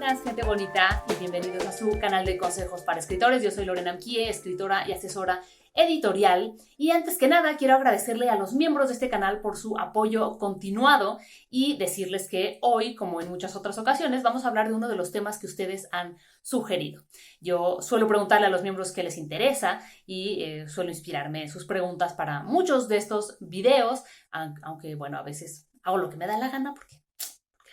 buenas, gente bonita, y bienvenidos a su canal de consejos para escritores. Yo soy Lorena Amquie, escritora y asesora editorial. Y antes que nada, quiero agradecerle a los miembros de este canal por su apoyo continuado y decirles que hoy, como en muchas otras ocasiones, vamos a hablar de uno de los temas que ustedes han sugerido. Yo suelo preguntarle a los miembros qué les interesa y suelo inspirarme en sus preguntas para muchos de estos videos, aunque, bueno, a veces hago lo que me da la gana porque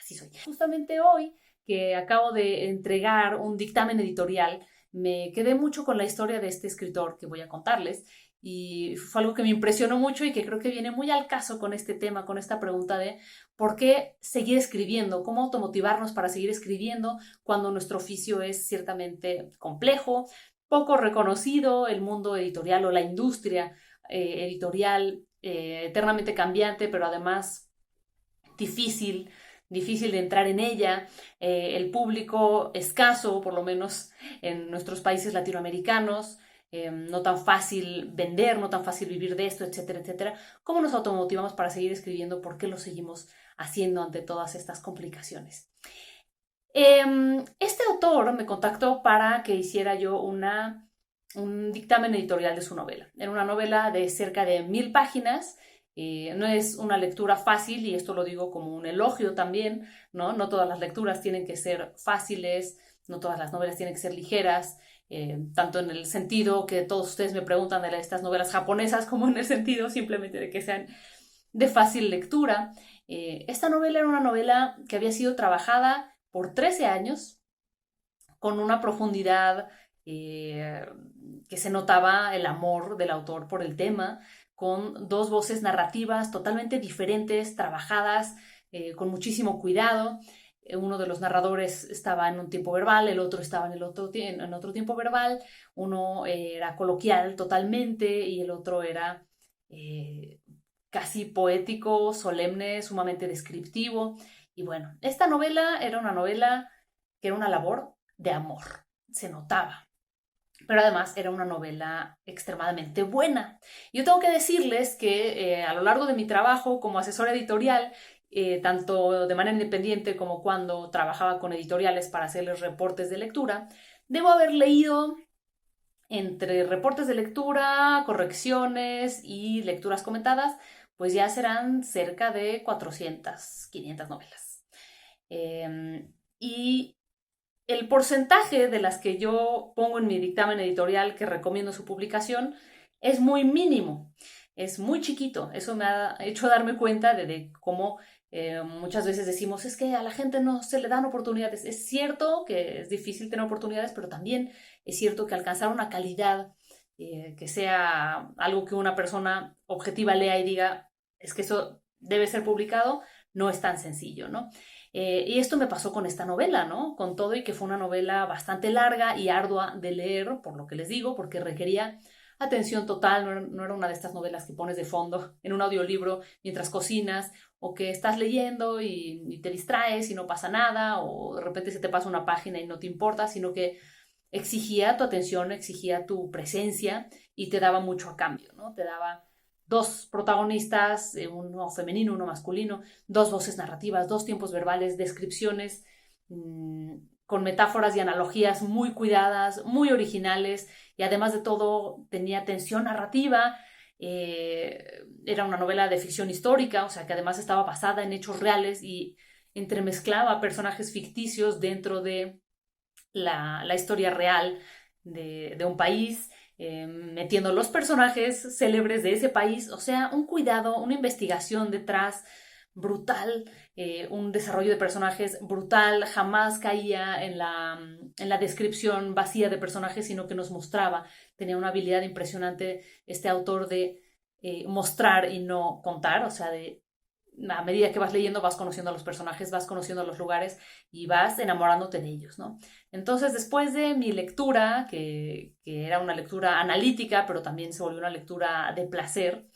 así soy. Justamente hoy, que acabo de entregar un dictamen editorial, me quedé mucho con la historia de este escritor que voy a contarles y fue algo que me impresionó mucho y que creo que viene muy al caso con este tema, con esta pregunta de por qué seguir escribiendo, cómo automotivarnos para seguir escribiendo cuando nuestro oficio es ciertamente complejo, poco reconocido, el mundo editorial o la industria editorial eternamente cambiante, pero además difícil de entrar en ella, el público escaso, por lo menos en nuestros países latinoamericanos, no tan fácil vender, no tan fácil vivir de esto, etcétera, etcétera. ¿Cómo nos automotivamos para seguir escribiendo? ¿Por qué lo seguimos haciendo ante todas estas complicaciones? Este autor me contactó para que hiciera yo un dictamen editorial de su novela. Era una novela de cerca de 1000 páginas. No es una lectura fácil, y esto lo digo como un elogio también, ¿no? No todas las lecturas tienen que ser fáciles, no todas las novelas tienen que ser ligeras, tanto en el sentido que todos ustedes me preguntan de estas novelas japonesas, como en el sentido simplemente de que sean de fácil lectura. Esta novela era una novela que había sido trabajada por 13 años, con una profundidad que se notaba el amor del autor por el tema, con dos voces narrativas totalmente diferentes, trabajadas con muchísimo cuidado. Uno de los narradores estaba en un tiempo verbal, el otro estaba en otro tiempo verbal. Uno era coloquial totalmente y el otro era casi poético, solemne, sumamente descriptivo. Y bueno, esta novela era una novela que era una labor de amor, se notaba. Pero además era una novela extremadamente buena. Yo tengo que decirles que a lo largo de mi trabajo como asesora editorial, tanto de manera independiente como cuando trabajaba con editoriales para hacerles reportes de lectura, debo haber leído entre reportes de lectura, correcciones y lecturas comentadas, pues ya serán cerca de 400, 500 novelas. Y el porcentaje de las que yo pongo en mi dictamen editorial que recomiendo su publicación es muy mínimo, es muy chiquito. Eso me ha hecho darme cuenta de cómo muchas veces decimos es que a la gente no se le dan oportunidades. Es cierto que es difícil tener oportunidades, pero también es cierto que alcanzar una calidad que sea algo que una persona objetiva lea y diga es que eso debe ser publicado, no es tan sencillo, ¿no? Y esto me pasó con esta novela, ¿no? Con todo y que fue una novela bastante larga y ardua de leer, por lo que les digo, porque requería atención total. No era una de estas novelas que pones de fondo en un audiolibro mientras cocinas, o que estás leyendo y te distraes y no pasa nada, o de repente se te pasa una página y no te importa, sino que exigía tu atención, exigía tu presencia y te daba mucho a cambio, ¿no? Te daba dos protagonistas, uno femenino, uno masculino, dos voces narrativas, dos tiempos verbales, descripciones con metáforas y analogías muy cuidadas, muy originales, y además de todo tenía tensión narrativa. Era una novela de ficción histórica, o sea que además estaba basada en hechos reales y entremezclaba personajes ficticios dentro de la historia real de un país, metiendo los personajes célebres de ese país, o sea, un cuidado, una investigación detrás brutal, un desarrollo de personajes brutal. Jamás caía en la descripción vacía de personajes, sino que nos mostraba. Tenía una habilidad impresionante este autor de mostrar y no contar, o sea, a medida que vas leyendo vas conociendo a los personajes, vas conociendo a los lugares y vas enamorándote de ellos, ¿no? Entonces, después de mi lectura, que era una lectura analítica, pero también se volvió una lectura de placer,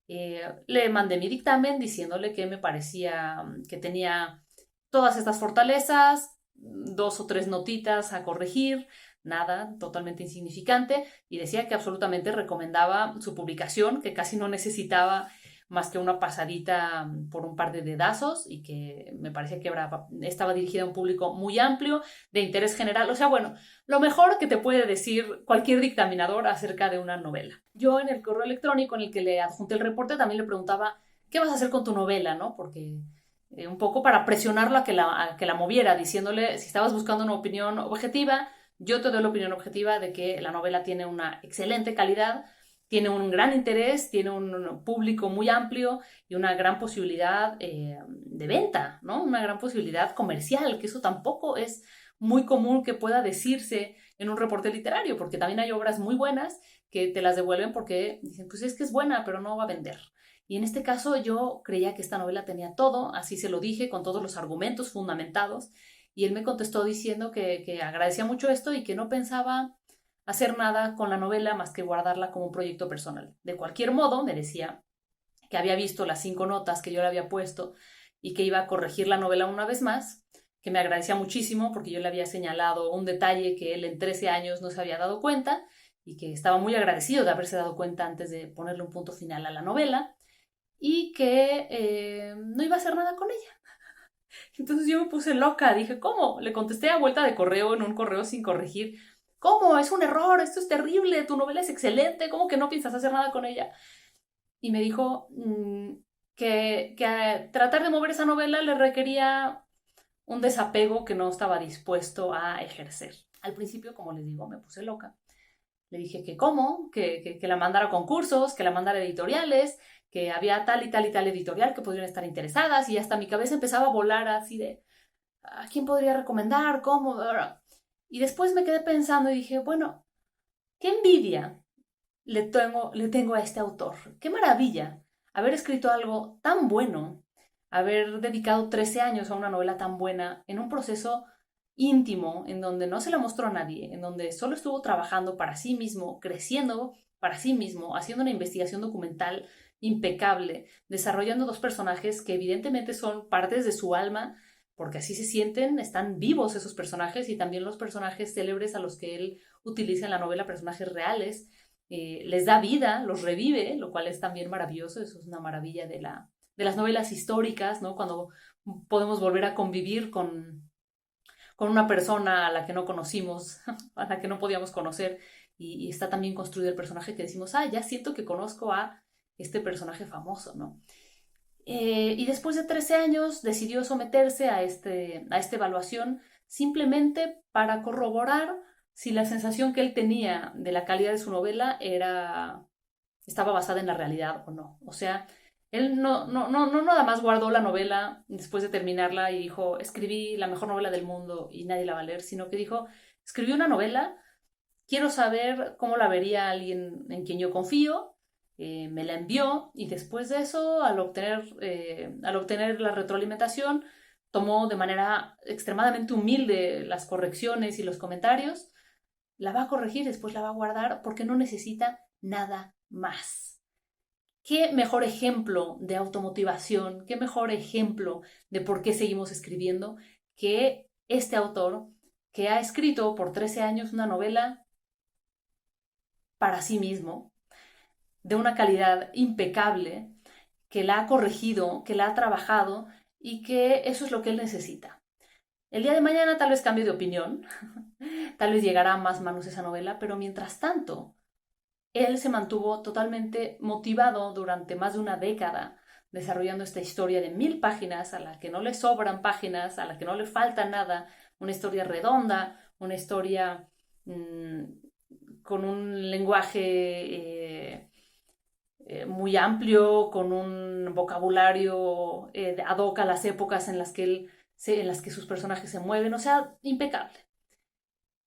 le mandé mi dictamen diciéndole que me parecía que tenía todas estas fortalezas, 2 o 3 notitas a corregir, nada, totalmente insignificante, y decía que absolutamente recomendaba su publicación, que casi no necesitaba más que una pasadita por un par de dedazos y que me parecía que estaba dirigida a un público muy amplio, de interés general. O sea, bueno, lo mejor que te puede decir cualquier dictaminador acerca de una novela. Yo en el correo electrónico en el que le adjunté el reporte también le preguntaba, ¿qué vas a hacer con tu novela? ¿No? Porque un poco para presionarlo a que la moviera, diciéndole, si estabas buscando una opinión objetiva, yo te doy la opinión objetiva de que la novela tiene una excelente calidad, tiene un gran interés, tiene un público muy amplio y una gran posibilidad de venta, ¿no? Una gran posibilidad comercial, que eso tampoco es muy común que pueda decirse en un reporte literario, porque también hay obras muy buenas que te las devuelven porque dicen, pues es que es buena, pero no va a vender. Y en este caso yo creía que esta novela tenía todo, así se lo dije, con todos los argumentos fundamentados, y él me contestó diciendo que agradecía mucho esto y que no pensaba hacer nada con la novela más que guardarla como un proyecto personal. De cualquier modo, me decía que había visto las 5 notas que yo le había puesto y que iba a corregir la novela una vez más, que me agradecía muchísimo porque yo le había señalado un detalle que él en 13 años no se había dado cuenta y que estaba muy agradecido de haberse dado cuenta antes de ponerle un punto final a la novela y que no iba a hacer nada con ella. Entonces yo me puse loca, dije, ¿cómo? Le contesté a vuelta de correo en un correo sin corregir. ¿Cómo? Es un error, esto es terrible, tu novela es excelente, ¿cómo que no piensas hacer nada con ella? Y me dijo que tratar de mover esa novela le requería un desapego que no estaba dispuesto a ejercer. Al principio, como les digo, me puse loca. Le dije que cómo, que la mandara a concursos, que la mandara a editoriales, que había tal y tal y tal editorial que podrían estar interesadas y hasta mi cabeza empezaba a volar así de ¿a quién podría recomendar? ¿Cómo? Y después me quedé pensando y dije, bueno, qué envidia le tengo a este autor. Qué maravilla haber escrito algo tan bueno, haber dedicado 13 años a una novela tan buena en un proceso íntimo, en donde no se la mostró a nadie, en donde solo estuvo trabajando para sí mismo, creciendo para sí mismo, haciendo una investigación documental impecable, desarrollando 2 personajes que evidentemente son partes de su alma, porque así se sienten, están vivos esos personajes y también los personajes célebres a los que él utiliza en la novela, personajes reales, les da vida, los revive, lo cual es también maravilloso, eso es una maravilla de las novelas históricas, ¿no? Cuando podemos volver a convivir con una persona a la que no conocimos, a la que no podíamos conocer, y está también construido el personaje que decimos, ya siento que conozco a este personaje famoso, ¿no? Y después de 13 años decidió someterse a esta evaluación simplemente para corroborar si la sensación que él tenía de la calidad de su novela estaba basada en la realidad o no. O sea, él no nada más guardó la novela después de terminarla y dijo, escribí la mejor novela del mundo y nadie la va a leer, sino que dijo, escribí una novela, quiero saber cómo la vería alguien en quien yo confío, me la envió y después de eso, al obtener la retroalimentación, tomó de manera extremadamente humilde las correcciones y los comentarios, la va a corregir, después la va a guardar porque no necesita nada más. ¿Qué mejor ejemplo de automotivación, qué mejor ejemplo de por qué seguimos escribiendo que este autor que ha escrito por 13 años una novela para sí mismo, de una calidad impecable, que la ha corregido, que la ha trabajado y que eso es lo que él necesita? El día de mañana tal vez cambie de opinión, tal vez llegará a más manos esa novela, pero mientras tanto, él se mantuvo totalmente motivado durante más de una década desarrollando esta historia de 1000 páginas, a la que no le sobran páginas, a la que no le falta nada, una historia redonda, una historia con un lenguaje muy amplio, con un vocabulario ad hoc a las épocas en las en las que sus personajes se mueven, o sea, impecable.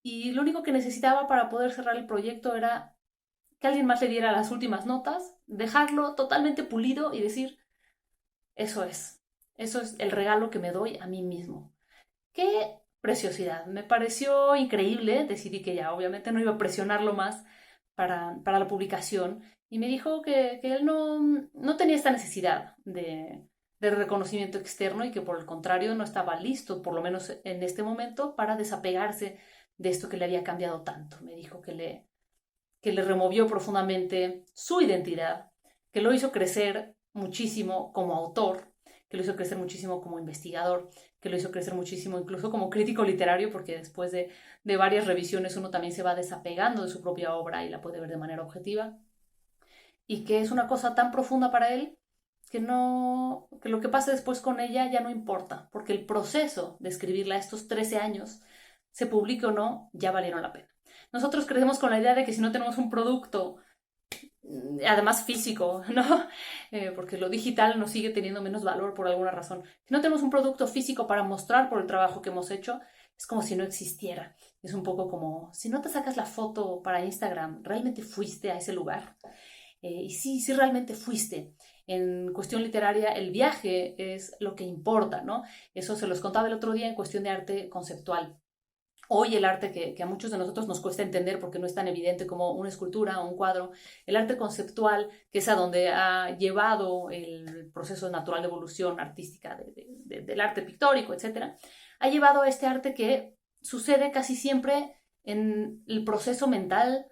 Y lo único que necesitaba para poder cerrar el proyecto era que alguien más le diera las últimas notas, dejarlo totalmente pulido y decir, eso es el regalo que me doy a mí mismo. ¡Qué preciosidad! Me pareció increíble, decidí que ya obviamente no iba a presionarlo más para la publicación y me dijo que él no tenía esta necesidad de reconocimiento externo y que por el contrario no estaba listo, por lo menos en este momento, para desapegarse de esto que le había cambiado tanto. Me dijo que le removió profundamente su identidad, que lo hizo crecer muchísimo como autor, que lo hizo crecer muchísimo como investigador, que lo hizo crecer muchísimo incluso como crítico literario, porque después de varias revisiones uno también se va desapegando de su propia obra y la puede ver de manera objetiva, y que es una cosa tan profunda para él que lo que pase después con ella ya no importa, porque el proceso de escribirla estos 13 años, se publique o no, ya valieron la pena. Nosotros crecemos con la idea de que si no tenemos un producto, además físico, ¿no? Porque lo digital nos sigue teniendo menos valor por alguna razón. Si no tenemos un producto físico para mostrar por el trabajo que hemos hecho, es como si no existiera. Es un poco como, si no te sacas la foto para Instagram, ¿realmente fuiste a ese lugar? Y sí, sí realmente fuiste. En cuestión literaria, el viaje es lo que importa, ¿no? Eso se los contaba el otro día en cuestión de arte conceptual. Hoy el arte que a muchos de nosotros nos cuesta entender porque no es tan evidente como una escultura o un cuadro, el arte conceptual, que es a donde ha llevado el proceso natural de evolución artística del arte pictórico, etcétera, ha llevado a este arte que sucede casi siempre en el proceso mental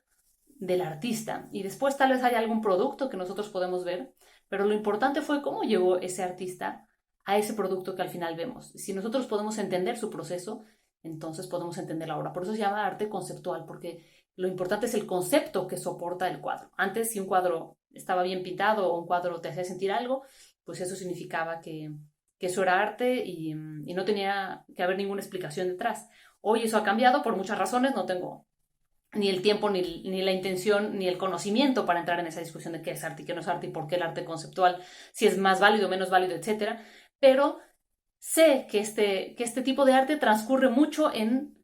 del artista. Y después tal vez haya algún producto que nosotros podemos ver, pero lo importante fue cómo llegó ese artista a ese producto que al final vemos. Si nosotros podemos entender su proceso, entonces podemos entender la obra. Por eso se llama arte conceptual, porque lo importante es el concepto que soporta el cuadro. Antes, si un cuadro estaba bien pintado o un cuadro te hacía sentir algo, pues eso significaba que eso era arte y no tenía que haber ninguna explicación detrás. Hoy eso ha cambiado por muchas razones, no tengo ni el tiempo, ni la intención, ni el conocimiento para entrar en esa discusión de qué es arte y qué no es arte y por qué el arte conceptual, si es más válido, menos válido, etcétera. Pero sé que este tipo de arte transcurre mucho en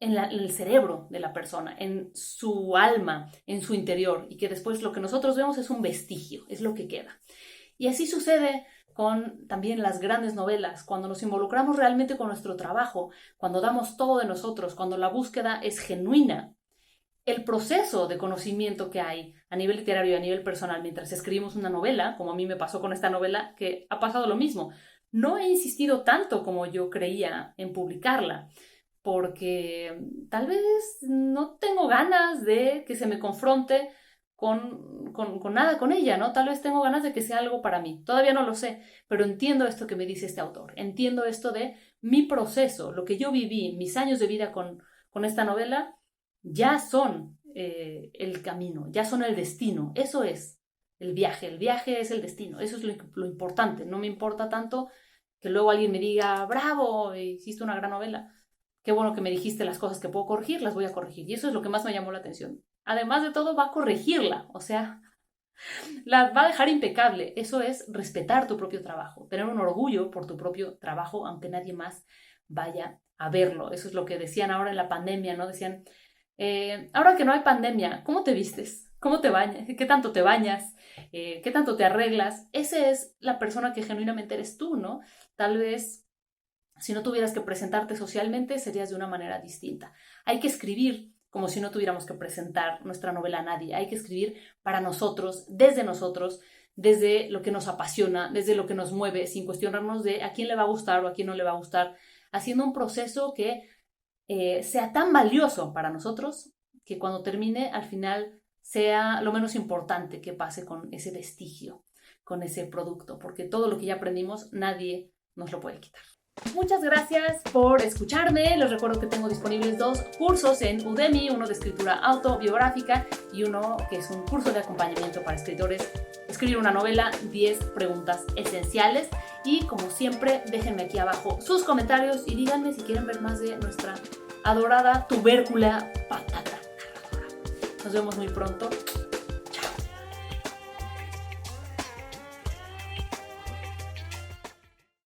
el cerebro de la persona, en su alma, en su interior, y que después lo que nosotros vemos es un vestigio, es lo que queda. Y así sucede con también las grandes novelas, cuando nos involucramos realmente con nuestro trabajo, cuando damos todo de nosotros, cuando la búsqueda es genuina. El proceso de conocimiento que hay a nivel literario y a nivel personal mientras escribimos una novela, como a mí me pasó con esta novela, que ha pasado lo mismo. No he insistido tanto como yo creía en publicarla, porque tal vez no tengo ganas de que se me confronte con nada con ella, ¿no? Tal vez tengo ganas de que sea algo para mí. Todavía no lo sé, pero entiendo esto que me dice este autor. Entiendo esto de mi proceso, lo que yo viví, mis años de vida con esta novela, ya son el camino, ya son el destino. Eso es el viaje es el destino, eso es lo importante. No me importa tanto que luego alguien me diga, bravo, hiciste una gran novela, qué bueno que me dijiste las cosas que puedo corregir, las voy a corregir. Y eso es lo que más me llamó la atención. Además de todo, va a corregirla, o sea, la va a dejar impecable. Eso es respetar tu propio trabajo, tener un orgullo por tu propio trabajo, aunque nadie más vaya a verlo. Eso es lo que decían ahora en la pandemia, ¿no? Decían, ahora que no hay pandemia, ¿cómo te vistes? ¿Cómo te bañas? ¿Qué tanto te bañas? ¿Qué tanto te arreglas? Esa es la persona que genuinamente eres tú, ¿no? Tal vez si no tuvieras que presentarte socialmente, serías de una manera distinta. Hay que escribir como si no tuviéramos que presentar nuestra novela a nadie. Hay que escribir para nosotros, desde lo que nos apasiona, desde lo que nos mueve, sin cuestionarnos de a quién le va a gustar o a quién no le va a gustar, haciendo un proceso que sea tan valioso para nosotros que cuando termine, al final, sea lo menos importante que pase con ese vestigio, con ese producto, porque todo lo que ya aprendimos, nadie nos lo puede quitar. Muchas gracias por escucharme. Les recuerdo que tengo disponibles 2 cursos en Udemy, uno de escritura autobiográfica y uno que es un curso de acompañamiento para escritores. Escribir una novela, 10 preguntas esenciales. Y como siempre, déjenme aquí abajo sus comentarios y díganme si quieren ver más de nuestra adorada tubércula patata narradora. Nos vemos muy pronto.